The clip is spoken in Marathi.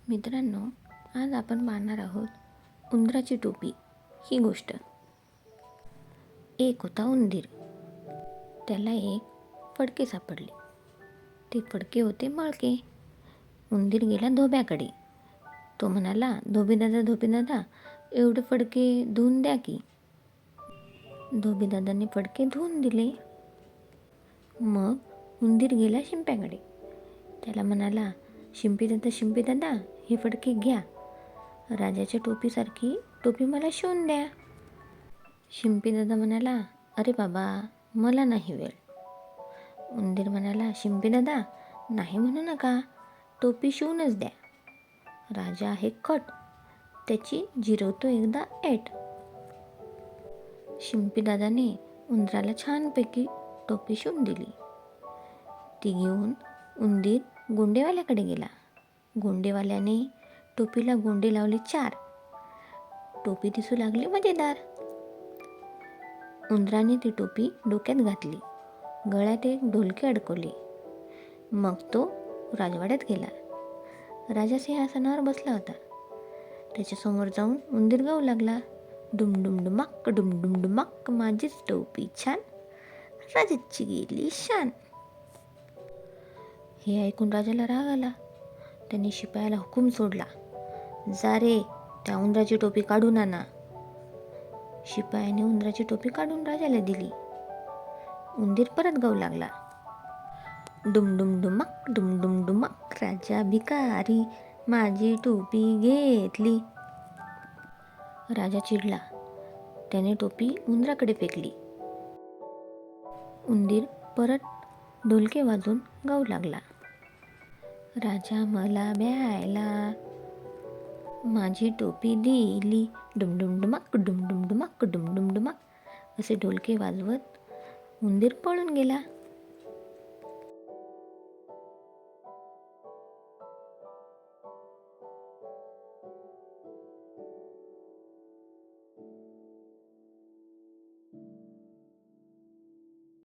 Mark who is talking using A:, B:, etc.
A: मित्रांनो, आज आपण पाहणार आहोत उंदराची टोपी ही गोष्ट. एक होता उंदीर. त्याला एक फडके सापडले. ते फडके होते मळके. उंदीर गेला धोब्याकडे. तो म्हणाला, धोबीदादा, एवढे फडके धुवून द्या की. धोबीदादाने फडके धुवून दिले. मग उंदीर गेला शिंप्याकडे. त्याला म्हणाला, शिंपीदादा, हे फडके घ्या. राजाच्या टोपीसारखी टोपी मला शिवून द्या. शिंपीदादा म्हणाला, अरे बाबा, मला नाही वेळ. उंदीर म्हणाला, शिंपीदादा, नाही म्हणू नका, टोपी शिवूनच द्या. राजा आहे खट, त्याची जिरवतो एकदा ऐट. शिंपीदादाने उंदराला छानपैकी टोपी शिवून दिली. ती घेऊन उंदीर गोंडेवाल्याकडे गेला. गोंडेवाल्याने टोपीला गोंडे लावले 4. टोपी दिसू लागली मजेदार. उंदराने ती टोपी डोक्यात घातली. गळ्यात एक ढोलके अडकवले. मग तो राजवाड्यात गेला. राजा सिंहासनावर बसला होता. त्याच्यासमोर जाऊन उंदीर गाऊ लागला, डुमडुमडुमाक डुमडुमडुमाक, माझीच टोपी छान, राजाची गेली शान. हे ऐकून राजाला राग आला. त्यांनी शिपायाला हुकूम सोडला, जा रे, त्या उंदराची टोपी काढून आणा. शिपायाने उंदराची टोपी काढून राजाला दिली. उंदीर परत गाऊ लागला, डुमडुमडुमाक डुमडुमडुमाक, राजा भिकारी, माझी टोपी घेतली. राजा चिडला. त्याने टोपी उंदराकडे फेकली. उंदीर परत ढोलके वाजून गाऊ लागला, राजा मला ब्यायला, माझी टोपी दिली, डुमडुमडुमाक डुमडुमडुमाक डुमडुमडुमाक. असे ढोलके वाजवत उंदीर पळून गेला.